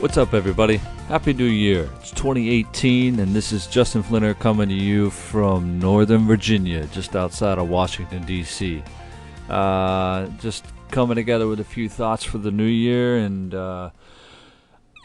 What's up, everybody? Happy New Year. It's 2018, and this is Justin Flinner coming to you from Northern Virginia, just outside of Washington, D.C. Just coming together with a few thoughts for the new year, and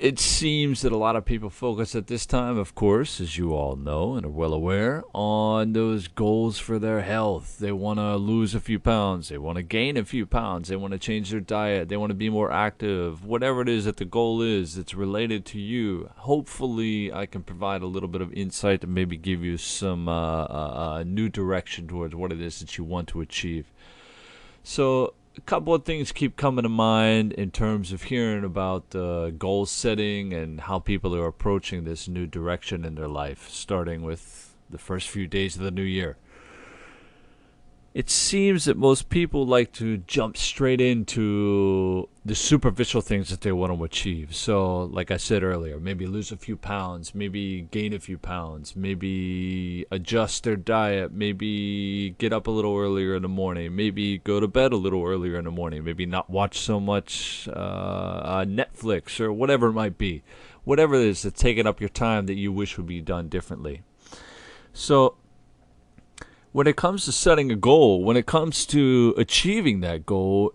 it seems that a lot of people focus at this time, of course, as you all know and are well aware, on those goals for their health. They want to lose a few pounds. They want to gain a few pounds. They want to change their diet. They want to be more active. Whatever it is that the goal is that's related to you, hopefully I can provide a little bit of insight and maybe give you some new direction towards what it is that you want to achieve. So a couple of things keep coming to mind in terms of hearing about goal setting and how people are approaching this new direction in their life, starting with the first few days of the new year. It seems that most people like to jump straight into the superficial things that they want to achieve. So, like I said earlier, maybe lose a few pounds, maybe gain a few pounds, maybe adjust their diet, maybe get up a little earlier in the morning, maybe go to bed a little earlier in the morning, maybe not watch so much Netflix or whatever it might be. Whatever it is that's taking up your time that you wish would be done differently. So, when it comes to setting a goal, when it comes to achieving that goal,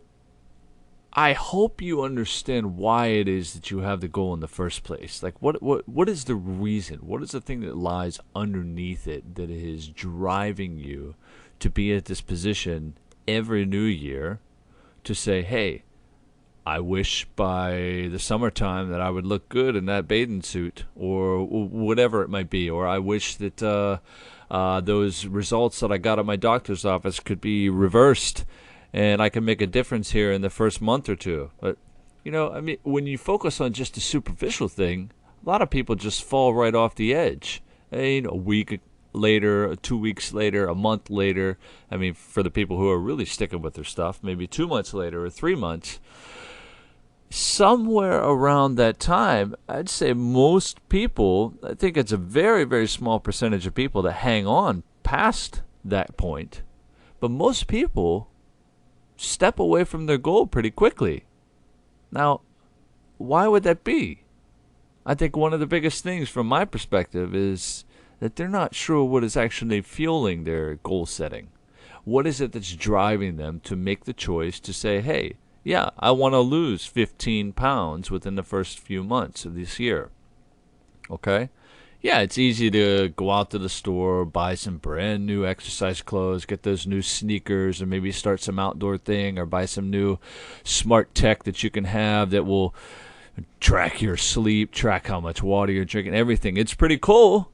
I hope you understand why it is that you have the goal in the first place. Like, what is the reason? What is the thing that lies underneath it that is driving you to be at this position every new year to say, hey, I wish by the summertime that I would look good in that bathing suit, or whatever it might be, or I wish that those results that I got at my doctor's office could be reversed and I can make a difference here in the first month or two. But, when you focus on just a superficial thing, a lot of people just fall right off the edge. A week later, 2 weeks later, a month later, for the people who are really sticking with their stuff, maybe 2 months later or 3 months. Somewhere around that time, I'd say most people, I think it's a very, very small percentage of people that hang on past that point. But most people step away from their goal pretty quickly. Now, why would that be? I think one of the biggest things from my perspective is that they're not sure what is actually fueling their goal setting. What is it that's driving them to make the choice to say, hey, yeah, I want to lose 15 pounds within the first few months of this year. Okay? Yeah, it's easy to go out to the store, buy some brand new exercise clothes, get those new sneakers, and maybe start some outdoor thing, or buy some new smart tech that you can have that will track your sleep, track how much water you're drinking, everything. It's pretty cool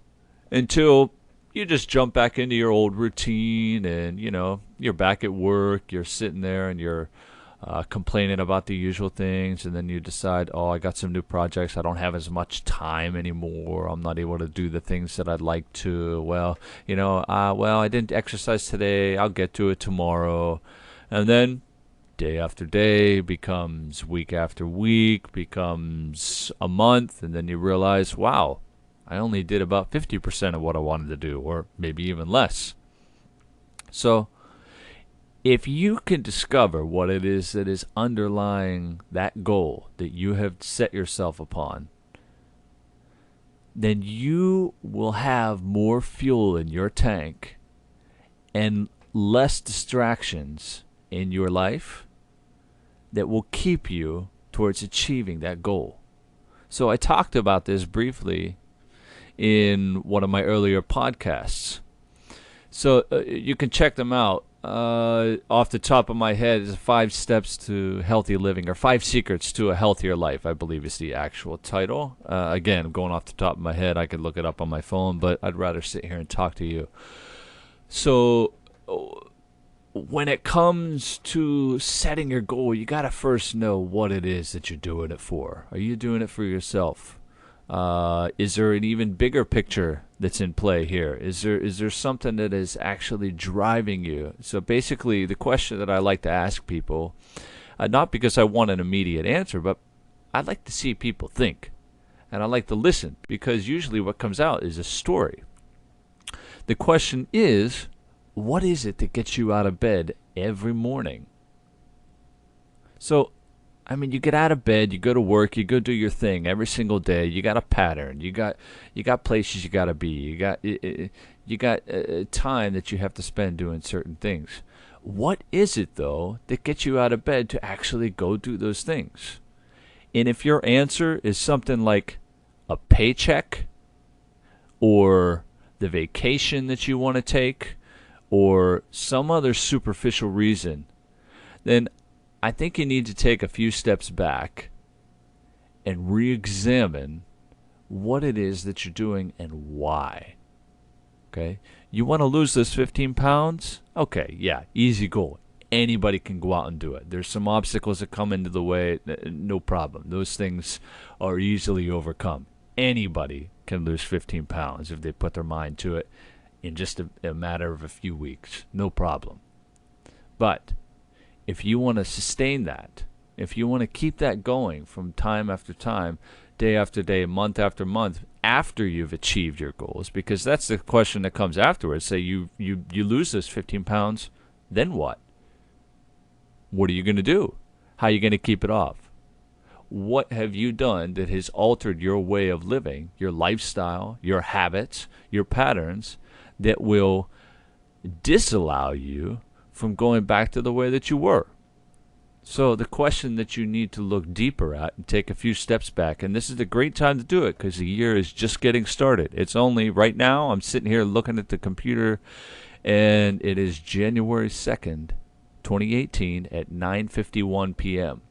until you just jump back into your old routine and, you're back at work, you're sitting there and you're complaining about the usual things, and then you decide, I got some new projects. I don't have as much time anymore. I'm not able to do the things that I'd like to. Well, I didn't exercise today. I'll get to it tomorrow. And then day after day becomes week after week, becomes a month, and then you realize, wow, I only did about 50% of what I wanted to do, or maybe even less. So, if you can discover what it is that is underlying that goal that you have set yourself upon, then you will have more fuel in your tank and less distractions in your life that will keep you towards achieving that goal. So I talked about this briefly in one of my earlier podcasts. So you can check them out. Off the top of my head is 5 Steps to Healthy Living, or 5 Secrets to a Healthier Life, I believe is the actual title. Again, going off the top of my head, I could look it up on my phone, but I'd rather sit here and talk to you. So when it comes to setting your goal, you got to first know what it is that you're doing it for. Are you doing it for yourself? Is there an even bigger picture that's in play here? Is there something that is actually driving you? So basically, the question that I like to ask people, not because I want an immediate answer, but I like to see people think. And I like to listen, because usually what comes out is a story. The question is, what is it that gets you out of bed every morning? So I mean, you get out of bed, you go to work, you go do your thing every single day. You got a pattern. You got places you got to be. You got time that you have to spend doing certain things. What is it though that gets you out of bed to actually go do those things? And if your answer is something like a paycheck or the vacation that you want to take or some other superficial reason, then I think you need to take a few steps back and re-examine what it is that you're doing and why. Okay? You want to lose those 15 pounds? Okay, yeah, easy goal. Anybody can go out and do it. There's some obstacles that come into the way, no problem. Those things are easily overcome. Anybody can lose 15 pounds if they put their mind to it in just a matter of a few weeks. No problem. But if you want to sustain that, if you want to keep that going from time after time, day after day, month after month, after you've achieved your goals, because that's the question that comes afterwards. Say you lose those 15 pounds, then what? What are you going to do? How are you going to keep it off? What have you done that has altered your way of living, your lifestyle, your habits, your patterns that will disallow you from going back to the way that you were? So the question that you need to look deeper at and take a few steps back, and this is a great time to do it because the year is just getting started. It's only right now, I'm sitting here looking at the computer, and it is January 2nd, 2018 at 9:51 p.m.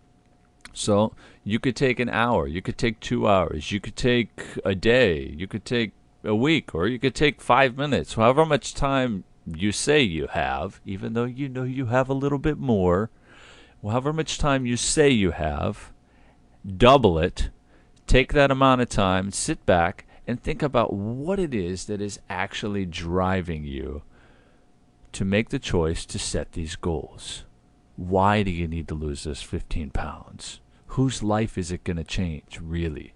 So you could take an hour, you could take 2 hours, you could take a day, you could take a week, or you could take 5 minutes, however much time you say you have, even though you know you have a little bit more, however much time you say you have, double it, take that amount of time, sit back, and think about what it is that is actually driving you to make the choice to set these goals. Why do you need to lose this 15 pounds? Whose life is it going to change, really?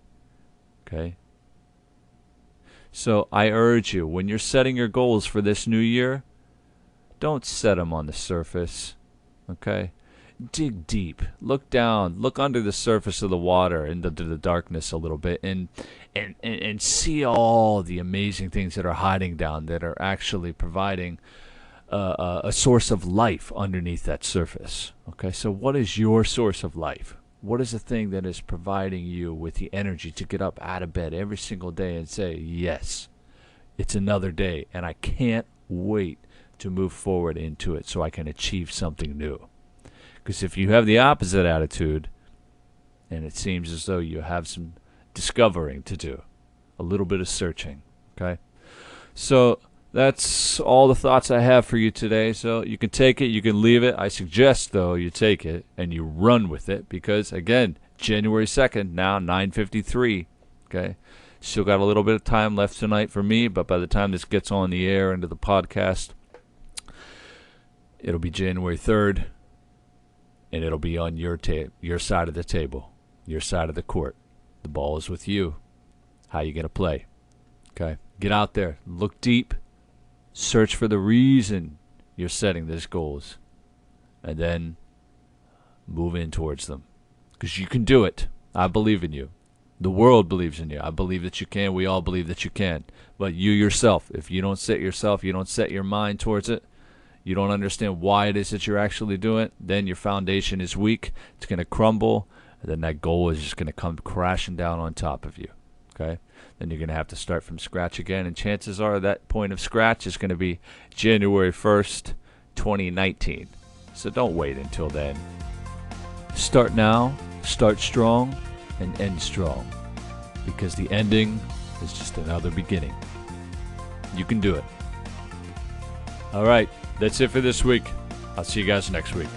Okay? So I urge you, when you're setting your goals for this new year, don't set them on the surface. Okay? Dig deep. Look down. Look under the surface of the water into the darkness a little bit and see all the amazing things that are hiding down that are actually providing a source of life underneath that surface. Okay, so what is your source of life? What is the thing that is providing you with the energy to get up out of bed every single day and say, yes, it's another day, and I can't wait to move forward into it so I can achieve something new? Because if you have the opposite attitude, and it seems as though you have some discovering to do, a little bit of searching, okay? So that's all the thoughts I have for you today. So you can take it, you can leave it. I suggest, though, you take it and you run with it because, again, January 2nd, now 9:53, okay? Still got a little bit of time left tonight for me, but by the time this gets on the air into the podcast, it'll be January 3rd, and it'll be on your side of the table, your side of the court. The ball is with you. How you going to play? Okay? Get out there. Look deep. Search for the reason you're setting these goals. And then move in towards them. Because you can do it. I believe in you. The world believes in you. I believe that you can. We all believe that you can. But you yourself, if you don't set yourself, you don't set your mind towards it, you don't understand why it is that you're actually doing it, then your foundation is weak. It's going to crumble. And then that goal is just going to come crashing down on top of you. Okay? Then you're going to have to start from scratch again. And chances are that point of scratch is going to be January 1st, 2019. So don't wait until then. Start now, start strong, and end strong. Because the ending is just another beginning. You can do it. All right, that's it for this week. I'll see you guys next week.